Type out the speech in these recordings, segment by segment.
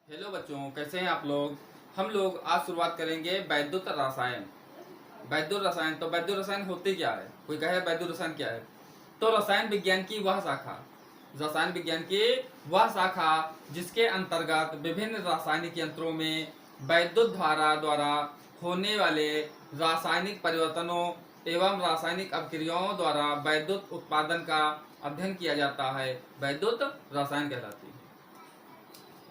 Hello बच्चों, कैसे हैं आप लोग। हम लोग आज शुरुआत करेंगे वैद्युत रसायन। वैद्युत रसायन, तो वैद्युत रसायन होते क्या है। कोई कहे वैद्युत रसायन क्या है, तो रसायन विज्ञान की वह शाखा, रसायन विज्ञान की वह शाखा जिसके अंतर्गत विभिन्न रासायनिक यंत्रों में वैद्युत धारा द्वारा होने वाले रासायनिक परिवर्तनों एवं रासायनिक अभिक्रियाओं द्वारा वैद्युत उत्पादन का अध्ययन किया जाता है, वैद्युत रसायन कहलाती है।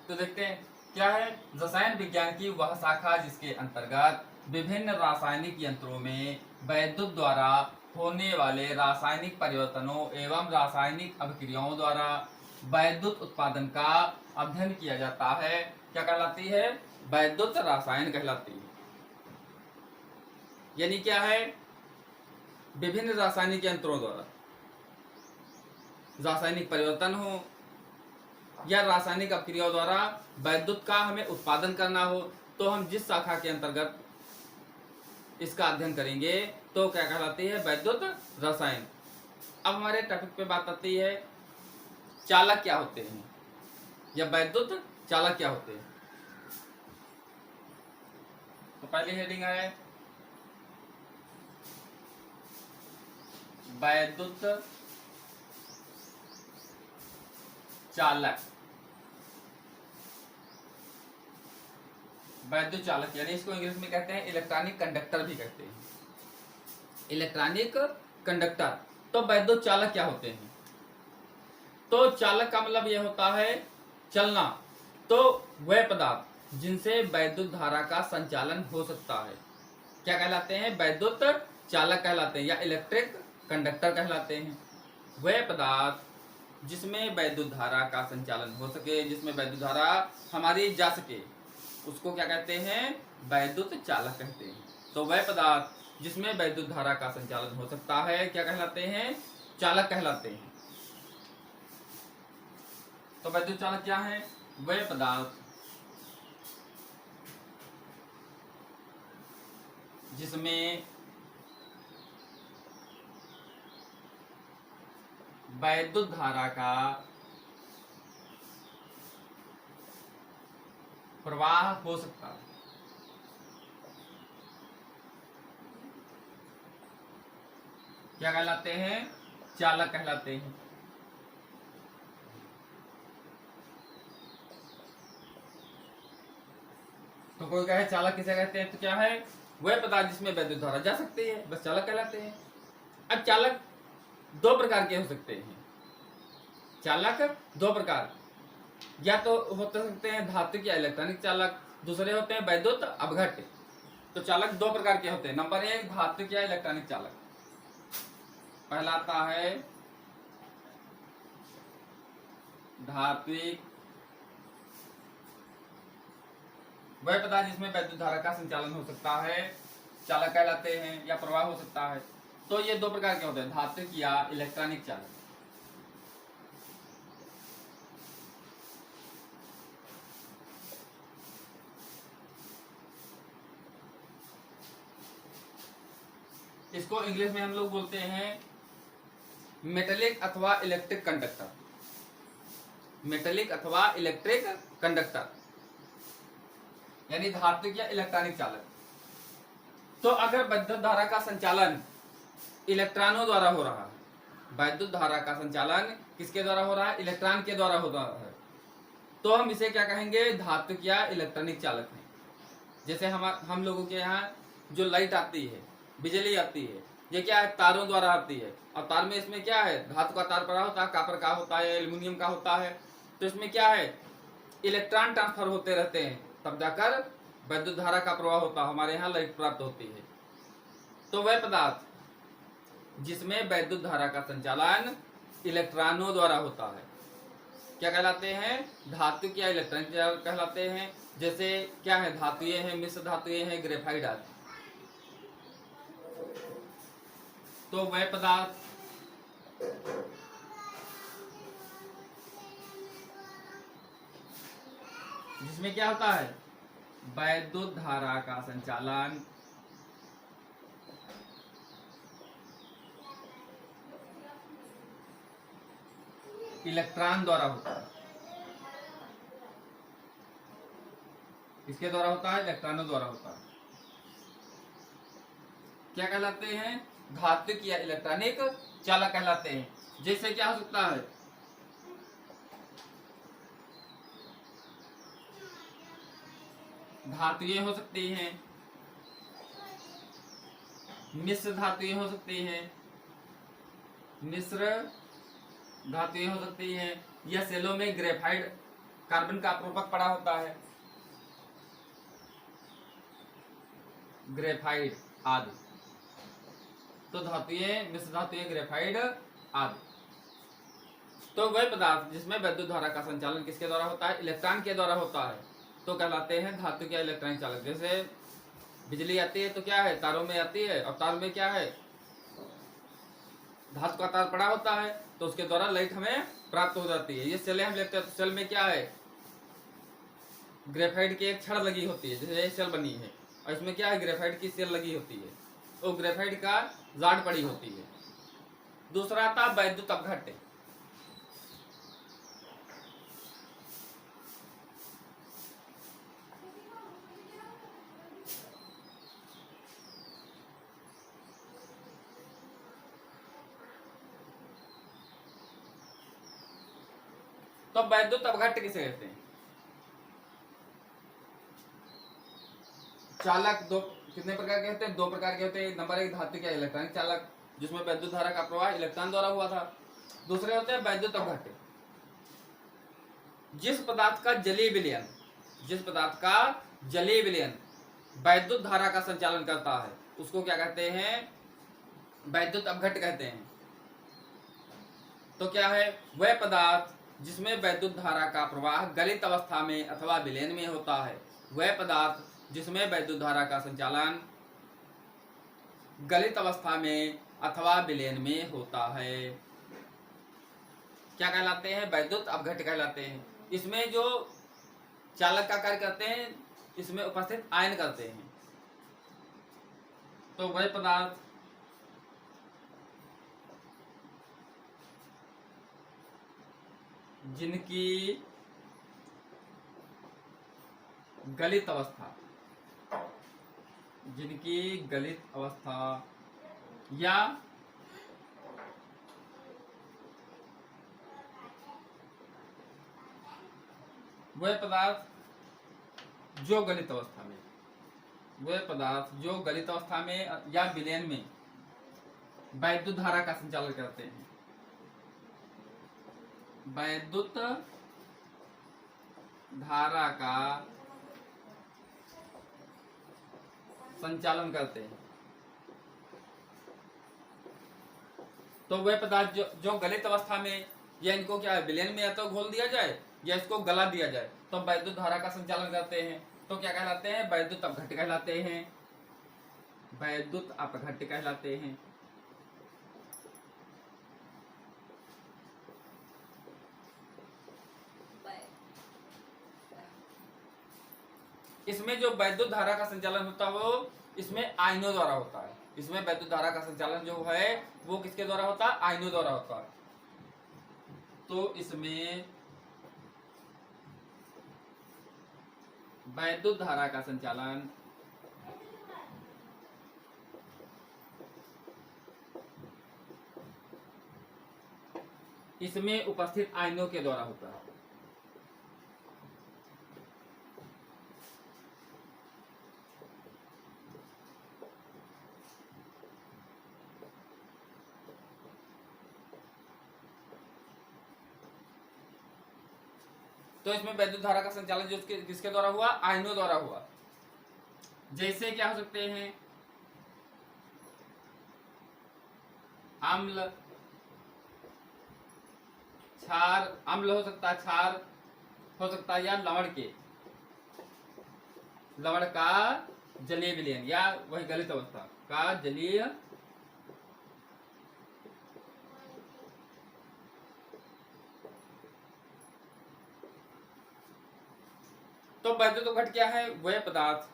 तो देखते हैं क्या है रसायन विज्ञान की वह शाखा जिसके अंतर्गत विभिन्न रासायनिक यंत्रों में वैद्युत द्वारा होने वाले रासायनिक परिवर्तनों एवं रासायनिक अभिक्रियाओं द्वारा वैद्युत उत्पादन का अध्ययन किया जाता है। क्या कहलाती है? वैद्युत रसायन कहलाती है। यानी क्या है? विभिन्न रासायनिक यंत्रों द्वारा रासायनिक परिवर्तन हो या रासायनिक अभिक्रियाओं द्वारा वैद्युत का हमें उत्पादन करना हो, तो हम जिस शाखा के अंतर्गत इसका अध्ययन करेंगे तो क्या कहलाती है? वैद्युत रसायन। अब हमारे टॉपिक पे बात आती है चालक क्या होते हैं या वैद्युत चालक क्या होते हैं। तो पहली हेडिंग है वैद्युत चालक। वैद्युत चालक यानी इसको इंग्लिश में कहते हैं इलेक्ट्रॉनिक कंडक्टर भी कहते हैं, इलेक्ट्रॉनिक कंडक्टर। तो वैद्युत चालक क्या होते हैं? तो चालक का मतलब यह होता है चलना, तो वह पदार्थ जिनसे वैद्युत धारा का संचालन हो सकता है क्या कहलाते हैं? वैद्युत चालक कहलाते हैं या इलेक्ट्रिक कंडक्टर कहलाते हैं। वह पदार्थ जिसमें वैद्युत धारा का संचालन हो सके, जिसमें वैद्युत धारा हमारी जा सके, उसको क्या कहते हैं? वैद्युत चालक कहते हैं। तो वह पदार्थ जिसमें वैद्युत धारा का संचालन हो सकता है क्या कहलाते हैं? चालक कहलाते हैं। तो वैद्युत चालक क्या है? वह पदार्थ जिसमें वैद्युत धारा का प्रवाह हो सकता है क्या कहलाते हैं? चालक कहलाते हैं। तो कोई कहे चालक किसे कहते हैं, तो क्या है? वह पदार्थ जिसमें वैद्युत धारा जा सकती है, बस चालक कहलाते हैं। अब चालक दो प्रकार के हो सकते हैं। चालक दो प्रकार, या तो होते सकते हैं धात्विक या इलेक्ट्रॉनिक चालक, दूसरे होते हैं वैद्युत अपघट्य। तो चालक दो प्रकार के होते हैं। नंबर एक धात्विक या इलेक्ट्रॉनिक चालक। पहला आता है धात्विक, वह पदार्थ जिसमें वैद्युत धारा का संचालन हो सकता है चालक कहलाते हैं या प्रवाह हो सकता है। तो ये दो प्रकार के होते हैं, धात्विक या इलेक्ट्रॉनिक चालक। इसको इंग्लिश में हम लोग बोलते हैं मेटेलिक अथवा इलेक्ट्रिक कंडक्टर। मेटेलिक अथवा इलेक्ट्रिक कंडक्टर यानी धात्विक या इलेक्ट्रॉनिक चालक। तो अगर वैद्युत धारा का संचालन इलेक्ट्रॉनों द्वारा हो रहा है, वैद्युत धारा का संचालन किसके द्वारा हो रहा है? इलेक्ट्रॉन के द्वारा हो रहा है, तो हम इसे क्या कहेंगे? धात्विक या इलेक्ट्रॉनिक चालक है। जैसे हम लोगों के यहाँ जो लाइट आती है, बिजली आती है, ये क्या है? तारों द्वारा आती है। और तार में इसमें क्या है? धातु का तार पड़ा होता है, कापर का होता है, एल्युमिनियम का होता है। तो इसमें क्या है? इलेक्ट्रॉन ट्रांसफर होते रहते हैं, तब जाकर वैद्युत धारा का प्रवाह होता है, हमारे यहाँ लाइट प्राप्त होती है। तो वह पदार्थ जिसमें वैद्युत धारा का संचालन इलेक्ट्रॉनों द्वारा होता है क्या कहलाते हैं? धात्विक या इलेक्ट्रॉनिक कहलाते हैं। जैसे क्या है? धातुएं हैं, मिश्र धातुएं हैं, ग्रेफाइट आदि। तो वह पदार्थ जिसमें क्या होता है? वैद्युत धारा का संचालन इलेक्ट्रॉन द्वारा होता है। किसके द्वारा होता है? इलेक्ट्रॉनों द्वारा होता है। क्या कहलाते हैं? धात्विक या इलेक्ट्रॉनिक चालक कहलाते हैं। जैसे क्या हो सकता है? धातुएं हो सकती हैं, मिश्र धातुएं हो सकती हैं, मिश्र धातुएं हो सकती हैं, या सेलों में ग्रेफाइट कार्बन का अपरूपक पड़ा होता है, ग्रेफाइट आदि। तो धातुएं, मिश्र धातुएं, ग्रेफाइट आदि। तो वह पदार्थ जिसमें विद्युत धारा का संचालन किसके द्वारा होता है? इलेक्ट्रॉन के द्वारा होता है, तो कहलाते हैं धातु या इलेक्ट्रॉनिक चालक। जैसे बिजली आती है तो क्या है? तारों में आती है, और तार में क्या है? धातु का तार पड़ा होता है, तो उसके द्वारा लाइट हमें प्राप्त हो जाती है। ये सेलें हम लेते हैं तो सेल में क्या है? ग्रेफाइट की एक छड़ लगी होती है, जैसे ये सेल बनी है, और इसमें क्या है? ग्रेफाइट की सेल लगी होती है, तो ग्रेफाइट का जाड़ पड़ी होती है। दूसरा आता वैद्युत अपघट्य। तो वैद्युत अपघट्य किसे कहते हैं? चालक दो कितने प्रकार के होते हैं? 2 प्रकार के होते हैं। नंबर 1 धातु या इलेक्ट्रॉनिक चालक, जिसमें वैद्युत धारा का प्रवाह इलेक्ट्रॉन द्वारा हुआ था। दूसरे होते हैं वैद्युत अपघट्य। जिस पदार्थ का जलीय विलयन, जिस पदार्थ का जलीय विलयन वैद्युत धारा का संचालन करता है, उसको क्या कहते हैं? वैद्युत अपघट्य कहते हैं। तो क्या है? वह पदार्थ जिसमें वैद्युत धारा का प्रवाह गलित अवस्था में अथवा विलयन में होता है, वह पदार्थ जिसमें वैद्युत धारा का संचालन गलित अवस्था में अथवा विलयन में होता है, क्या कहलाते हैं? वैद्युत अपघट्य कहलाते हैं। इसमें जो चालक का कार्य करते हैं, इसमें उपस्थित आयन करते हैं। तो वह पदार्थ जिनकी गलित अवस्था, जिनकी गलित अवस्था या वह पदार्थ जो गलित अवस्था में, वह पदार्थ जो गलित अवस्था में या विलयन में वैद्युत धारा का संचालन करते हैं, वैद्युत धारा का संचालन करते हैं। तो वह पदार्थ जो गलित अवस्था में, या इनको क्या विलयन में या तो घोल दिया जाए या इसको गला दिया जाए, तो वैद्युत धारा का संचालन करते हैं। तो क्या कहलाते हैं? वैद्युत अपघट्य कहलाते हैं, वैद्युत अपघट्य कहलाते हैं। इसमें जो वैद्युत धारा का संचालन होता है वो इसमें आयनों द्वारा होता है। इसमें वैद्युत धारा का संचालन जो है वो किसके द्वारा होता है? आयनों द्वारा होता है। तो इसमें वैद्युत धारा का संचालन इसमें उपस्थित आयनों के द्वारा होता है। तो इसमें वैद्युत धारा का संचालन जो किसके द्वारा हुआ? आयनों द्वारा हुआ। जैसे क्या हो सकते हैं? अम्ल, क्षार, अम्ल हो सकता है, क्षार हो सकता है, या लवण के, लवण का जलीय विलयन या वही गलित अवस्था का जलीय तो वैद्युत अपघट्य क्या है? वह पदार्थ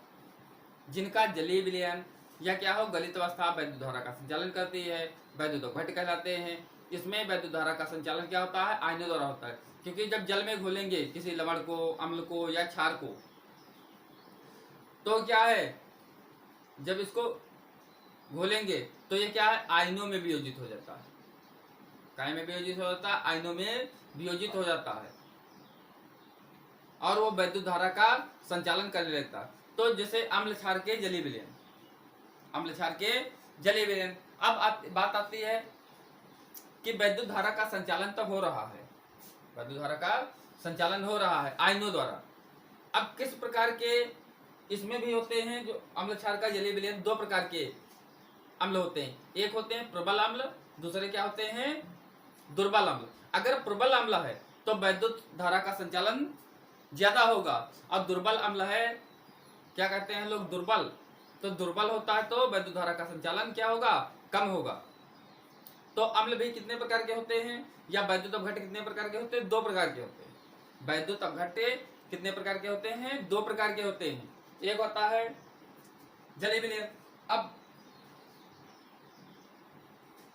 जिनका जलीय विलयन या क्या हो गलित अवस्था वैद्युत धारा का संचालन करती है, वैद्युत अपघट्य कहलाते हैं। इसमें वैद्युत धारा का संचालन क्या होता है? आयनों द्वारा होता है। क्योंकि जब जल में घोलेंगे किसी लवण को, अम्ल को या क्षार को, तो क्या है, जब इसको घोलेंगे तो ये क्या है, आयनों में वियोजित हो जाता है। काय में वियोजित हो जाता है, आयनों में वियोजित हो जाता है और वो वैद्युत धारा का संचालन करने लगता है। तो जैसे अम्ल क्षार के जलीय विलयन, अम्ल क्षार के जलीय विलयन। अब बात आती है कि वैद्युत धारा का संचालन तब हो रहा है, वैद्युत धारा का संचालन हो रहा है आयनों द्वारा। अब किस प्रकार के इसमें भी होते हैं, जो अम्ल क्षार का जलीय विलयन, दो प्रकार के अम्ल होते हैं। एक होते हैं प्रबल अम्ल, दूसरे क्या होते हैं, दुर्बल अम्ल। अगर प्रबल अम्ल है तो वैद्युत धारा का संचालन ज्यादा होगा, और दुर्बल अम्ल है, क्या कहते हैं लोग, दुर्बल, तो दुर्बल होता है तो वैद्युत धारा का संचालन क्या होगा, कम होगा। तो अम्ल भी कितने प्रकार के होते हैं, या वैद्युत अपघट्य कितने प्रकार के होते हैं, दो प्रकार के होते हैं। वैद्युत अपघट्य कितने प्रकार के होते हैं, दो प्रकार के होते हैं। एक होता है जलीय विलयन, अब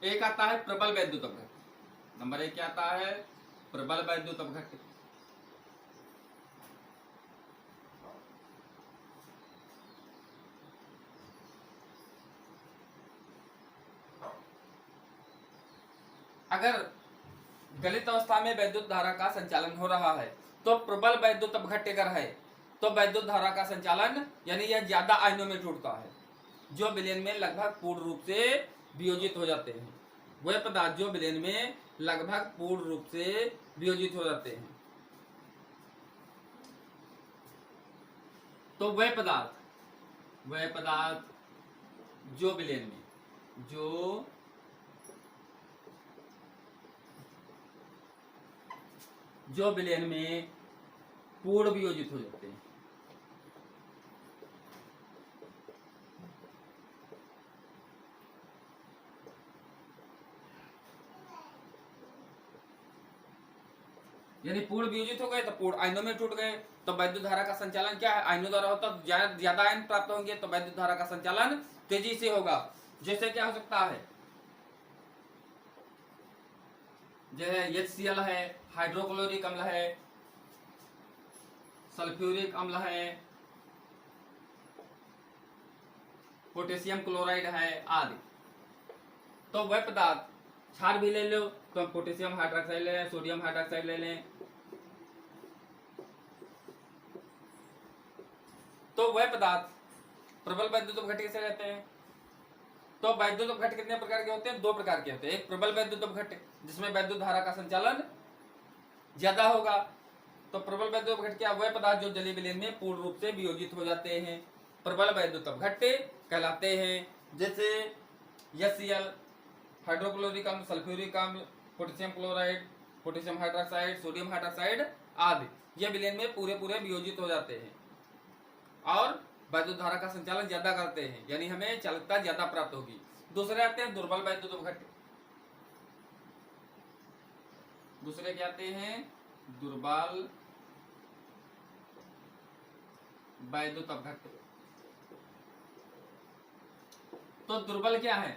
एक आता है प्रबल वैद्युत अपघट्य। नंबर एक क्या आता है, प्रबल वैद्युत अपघट्य। अगर गलित अवस्था में वैद्युत धारा का संचालन हो रहा है तो प्रबल वैद्युत अपघट्य अगर है तो वैद्युत धारा का संचालन, यानी यह ज्यादा आयनों में टूटता है, जो विलयन में लगभग पूर्ण रूप से वियोजित हो जाते हैं। वह पदार्थ जो विलयन में लगभग पूर्ण रूप से वियोजित हो जाते हैं। तो वह पदार्थ जो विलयन में जो विलयन में पूर्ण वियोजित हो जाते हैं। यानी पूर्ण वियोजित हो गए तो पूर्ण आयनों में टूट गए, तो वैद्युत धारा का संचालन क्या है, आयनों द्वारा होता है। ज्यादा आयन प्राप्त होंगे तो वैद्युत धारा का संचालन तेजी से होगा। जैसे क्या हो सकता है, जैसे HCl है, हाइड्रोक्लोरिक अम्ल है, सल्फ्यूरिक अम्ल है, पोटेशियम क्लोराइड है आदि। तो वह पदार्थ क्षार भी ले लो तो हम पोटेशियम हाइड्रोक्साइड ले लें, सोडियम हाइड्रोक्साइड ले लें, तो वह पदार्थ प्रबल वैद्युत अपघट्य कैसे रहते हैं। तो वैद्युत अपघट्य कितने प्रकार के होते हैं, दो प्रकार के होते हैं। एक प्रबल वैद्युत अपघट्य जिसमें वैद्युत धारा का संचालन ज्यादा होगा, तो प्रबल वैद्युत अपघट्य क्या, वह पदार्थ जो जलीय विलयन में पूर्ण रूप से वियोजित हो जाते हैं, प्रबल वैद्युत अपघट्य कहलाते हैं। जैसे HCl, हाइड्रोक्लोरिक अम्ल, सल्फ्यूरिक अम्ल, potassium chloride, potassium hydroxide, sodium hydroxide आदि, ये विलयन में पूरे वियोजित हो जाते हैं और वैद्युत धारा का संचालन ज्यादा करते हैं, यानी हमें चालकता ज्यादा प्राप्त होगी। दूसरे आते हैं दुर्बल वैद्युत अपघट्य। दूसरे क्या आते हैं, दुर्बल वैद्युत अपघट्य। तो दुर्बल क्या है,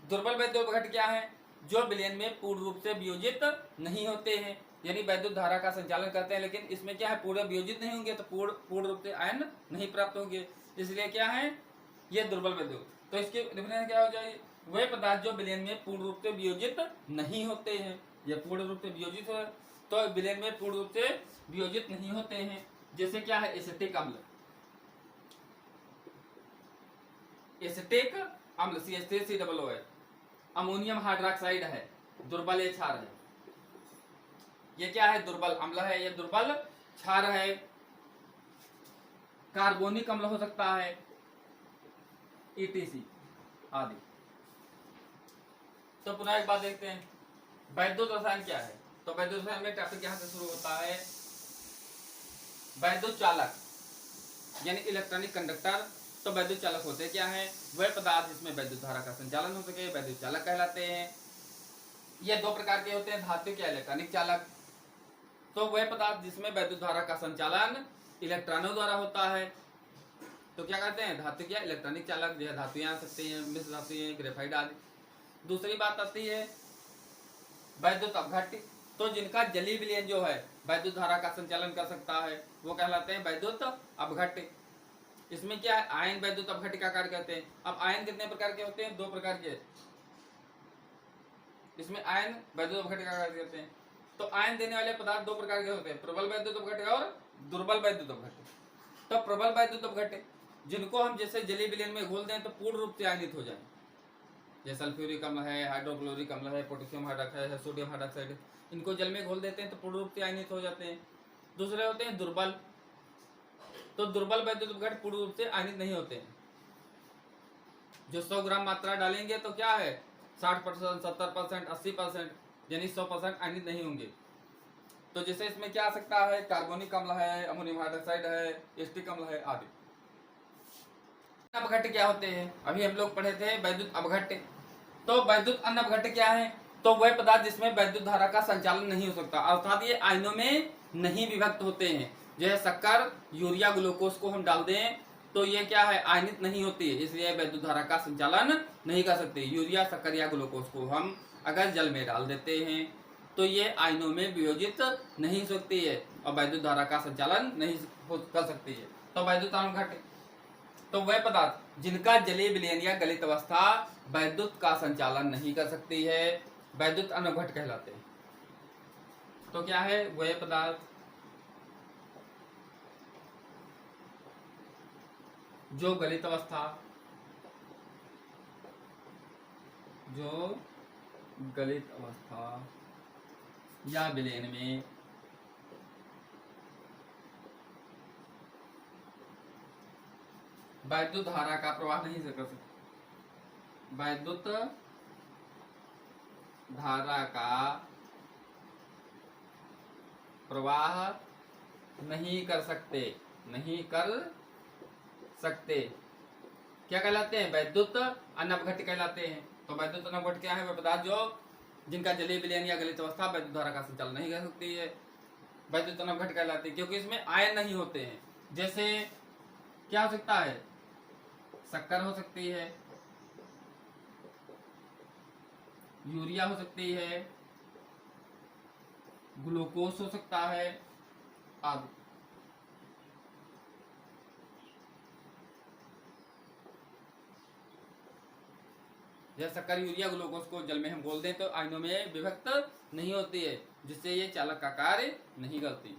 दुर्बल वैद्युत अपघट्य क्या है, जो विलयन में पूर्ण रूप से वियोजित नहीं होते हैं, यानी वैद्युत धारा का संचालन करते हैं लेकिन इसमें क्या है, पूरे वियोजित नहीं होंगे तो पूर्ण रूप से आयन नहीं प्राप्त होंगे, इसलिए क्या है, ये दुर्बल वैद्युत। तो इसके डिफिनेशन क्या हो जाएगी, वे पदार्थ जो विलयन में पूर्ण रूप से वियोजित नहीं होते हैं, या पूर्ण रूप से वियोजित हो तो विलयन में पूर्ण रूप से वियोजित नहीं होते हैं। जैसे क्या है, एसिटिक अम्ल, एसिटिक अम्ल CH3COOH, अमोनियम हाइड्रोक्साइड है, दुर्बल ये क्षार है। ये क्या है, दुर्बल अम्ल है, ये दुर्बल क्षार है। कार्बोनिक अम्ल हो सकता है, ETC आदि। तो पुनः एक बात देखते हैं, वैद्युत रसायन क्या है। तो वैद्युत रसायन में टॉपिक यहां से शुरू होता है, वैद्युत चालक यानी इलेक्ट्रॉनिक कंडक्टर। तो वैद्युत चालक होते क्या हैं, वह पदार्थ जिसमें वैद्युत धारा का संचालन हो सके वैद्युत चालक कहलाते हैं। ये दो प्रकार के होते हैं, धात्विक या इलेक्ट्रॉनिक चालक। तो वह पदार्थ जिसमें वैद्युत धारा का संचालन इलेक्ट्रॉनों द्वारा होता है तो क्या कहते हैं, धात्विक या इलेक्ट्रॉनिक चालक। जैसे धातुएं आ सकती हैं, मिश्र धातुएं, ग्रेफाइट आदि। दूसरी बात आती है वैद्युत अपघट्य। तो जिनका जलीय विलयन जो है वैद्युत धारा का संचालन कर सकता है वो कहलाते हैं वैद्युत अपघट्य। इसमें क्या है, आयन वैद्युत अपघटित आकार कहते हैं। अब आयन कितने प्रकार के होते हैं, 2 प्रकार के। इसमें आयन वैद्युत अपघटित आकार कहते हैं। तो आयन देने वाले पदार्थ 2 प्रकार के होते हैं, प्रबल वैद्युत अपघटित और दुर्बल वैद्युत अपघटित। तो प्रबल वैद्युत अपघटित जिनको हम जैसे जलीय विलयन में घोल दें तो पूर्ण रूप से आयनित हो जाए, जैसे सल्फ्यूरिक अम्ल है, हाइड्रोक्लोरिक अम्ल है, पोटेशियम हाइड्रोक्साइड है, सोडियम हाइड्रोक्साइड, इनको जल में घोल देते हैं तो पूर्ण रूप से आयनित हो जाते हैं। दूसरे होते हैं दुर्बल, तो दुर्बल वैद्युत अपघटित पूर्ण रूप से आयनित नहीं होते हैं। जो 100 ग्राम मात्रा डालेंगे तो क्या है 60%, 70%, 80%, यानी 100% आयनित नहीं होंगे। तो जैसे इसमें क्या आ सकता है, कार्बोनिक अम्ल है, अमोनियम हाइड्रोक्साइड है, एसिटिक अम्ल है आदि। अपघट्य क्या होते हैं, अभी हम लोग पढ़े थे वैद्युत अपघट्य। तो वैद्युत अन्य अपघट्य क्या है, तो वह पदार्थ जिसमें वैद्युत धारा का संचालन नहीं हो सकता, अर्थात ये आयनों में नहीं विभक्त होते हैं। जैसे शक्कर, यूरिया, ग्लूकोज को हम डाल दें तो ये क्या है, आयनित नहीं होती है, इसलिए वैद्युत धारा का संचालन नहीं कर सकते। यूरिया, शक्कर या ग्लूकोज को हम अगर जल में डाल देते हैं तो ये आयनों में वियोजित नहीं हो सकती है और वैद्युत धारा का संचालन नहीं कर सकती है। तो वैद्युत अपघट्य तो वह पदार्थ जिनका जलीय विलयन या गलित अवस्था वैद्युत का संचालन नहीं कर सकती है, वैद्युत अपघट्य कहलाते हैं। तो क्या है, वह पदार्थ जो गलित अवस्था या विलयन में वैद्युत धारा का प्रवाह नहीं कर सकते, वैद्युत धारा का प्रवाह नहीं कर सकते, क्या कहलाते हैं, वैद्युत अनपघट्य कहलाते हैं। तो वैद्युत अनपघट्य क्या है, वह पदार्थ जो जिनका जलीय विलयन या गलित अवस्था वैद्युत धारा का संचालन नहीं कर सकती है, वैद्युत अनपघट्य कहलाते हैं, क्योंकि इसमें आयन नहीं होते हैं। जैसे क्या हो सकता है, शक्कर हो सकती है, यूरिया हो सकती है, ग्लूकोज हो सकता है आदि। जैसे शक्कर, यूरिया, ग्लूकोज को जल में हम घोल दें तो आयनों में विभक्त नहीं होती है, जिससे ये चालक का कार्य नहीं करती।